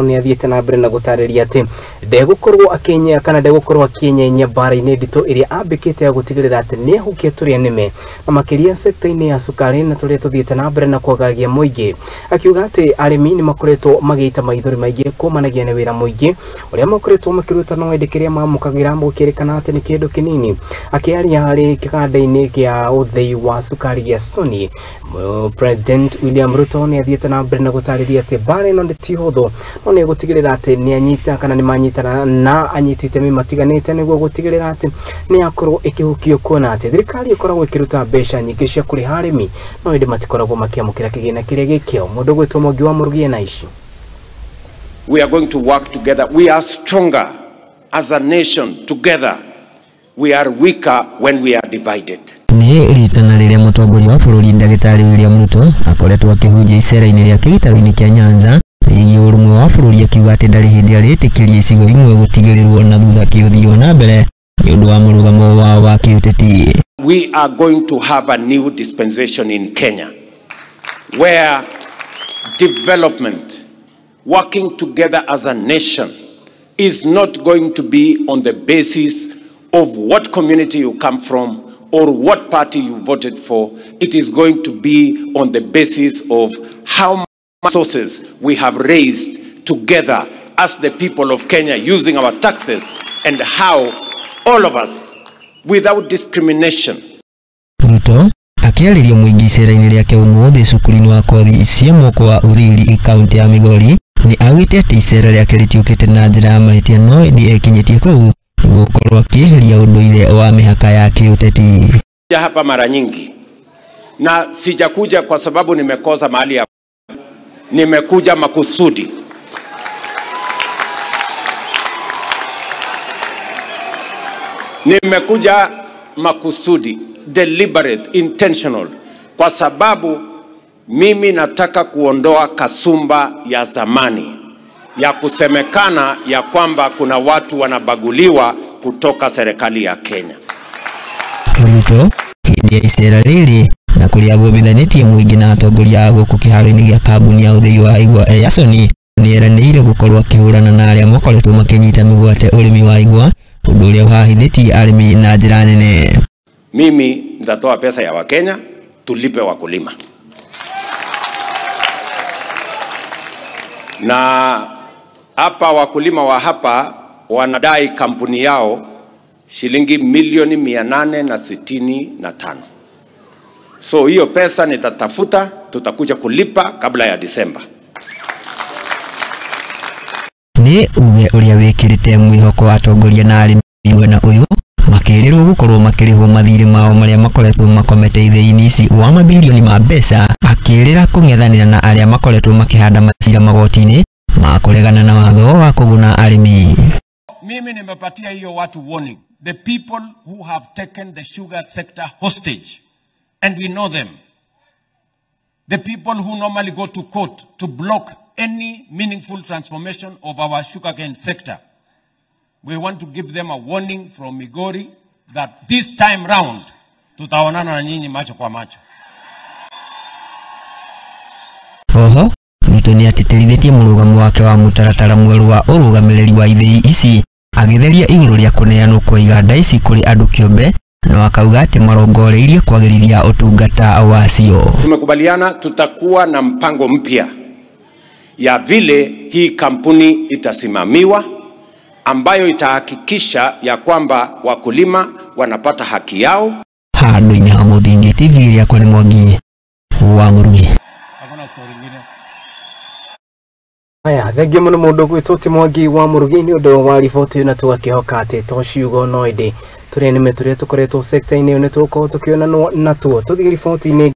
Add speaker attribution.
Speaker 1: ni athiete na mbere na gutariria ati ndegukorwo akenya kana ndegukorwo akenya mbaara-ini nditu iria ambikite ya gutigirira ati ni Kuri Turia Nime na makiria sekta-ini ya cukari na turia tuthiete na mbere na kwagagia muingi akiuga ati arimi ni makoretwo magita maithori maingi kumanagia na wira muingi uria makoretwo makiruta no endekeria mamukagira mukirikana ati ni kindu kinini Akiaria hari kiganda-ini kia uthii wa cukari ya Sony President Ruto ni athiete na mbere na gutariria ati mbaara ino ti huthu no ni gutigirira ati ni anyita kana ni manyitana na anyitite matiganite niguo gutigirira ati ni akorwo ikihukio kuona ati thirikari ikoragwo ikiruta mbeca nyingi cia kuri arimi no indi matikoragwo makiamukira kigina kiria gikio mundu gwitwo Mongi wa Murugie na ici.
Speaker 2: We are going to work together. We are stronger as a nation together. We are weaker when we are divided.
Speaker 3: Ni ritana riria mutongoria wa bururi ndagitari William Ruto akoretwo akihunjia icera-ini ria gitaro-ini kia Nyanza igi urumwe wa bururi akiuga ati ndari hindi aritikiria icigo imwe gutigirirwo na thutha kiuthio na mbere ni undu wa murugamo wao wa kiuteti.
Speaker 2: We are going to have a new dispensation in Kenya where development, working together as a nation, is not going to be on the basis of what community you come from or what party you voted for. It is going to be on the basis of how much resources we have raised together as the people of Kenya using our taxes, and how all of us, without discrimination.
Speaker 3: Ruto akiariria muingi icera-ini riake umuthi cukuru-ini wa kothi cia mwako wa Uriri kaunti ya Migori ni augite ati icera riake ritiukite na njira ya mahitia no indi ekinyitie kuu gukorwo akiheria unduire wa mihaka ya kiuteti.
Speaker 2: Hapa mara nyingi na sijakuja kwa sababu nimekosa mahali ya, nimekuja makusudi. Nimekuja makusudi, deliberate, intentional, kwa sababu mimi nataka kuondoa kasumba ya zamani ya kusemekana ya kwamba kuna watu wanabaguliwa kutoka serikali ya Kenya.
Speaker 3: Ruto hindi icera riri na kuria gobithanitie muingi na atongoria guku kiharo-ini gia kambuni ya uthii wa Igwa ya Sony ni eraniire gukorwo akihurana na aria makoretwo makinyita migwate urimi wa Igwa undu uria uhahithitie arimi na njira nene.
Speaker 2: Mimi nitatoa pesa ya Wakenya tulipe wakulima, na hapa wakulima wa hapa wanadai kampuni yao shilingi milioni 865. So hiyo pesa nitatafuta, tutakuja kulipa kabla ya Disemba.
Speaker 3: Ni uge uria wikirite mwihoko atongoria na arimi mwena uyu makirirwo gukorwo makirihwo mathiri mao maria makoretwo makomete ithii-ini ici wa mabilioni ma mbeca akirira kungethanira na aria makoretwo makihanda macira magoti-ini makuregana na watho wa kuguna arimi.
Speaker 2: Mimi nimepatia hiyo watu warning, the people who have taken the sugar sector hostage, and we know them, the people who normally go to court to block any meaningful transformation of our sugarcane sector. We want to give them a warning from Migori that this time round tutaonana na nyinyi macho kwa macho.
Speaker 3: Oho Ruto ni atitirithetie murugamo wake wa mutaratara mweru wa urugamiriri wa ithii ici agitheria iguru ria kuneanwo kwa iganda ici kuri andu kiumbe no akauga ati marongoreirie kwagirithia utungata wacio.
Speaker 2: Tumekubaliana tutakuwa na mpango mpya ya vile hii kampuni itasimamiwa, ambayo itahakikisha ya kwamba wakulima wanapata haki yao.
Speaker 3: Handu-ini ha Muthingi TV riakwa ni Mongi wa Murugie.
Speaker 1: Aya, thengia muno mundu gwitwo Mongi wa Murugie ni undu wa riboti na tugakihoka ati tociugo no indi turia nime turia tukoretwo sector-ini ni tuko tukiona natuo tuthige riboti-ini.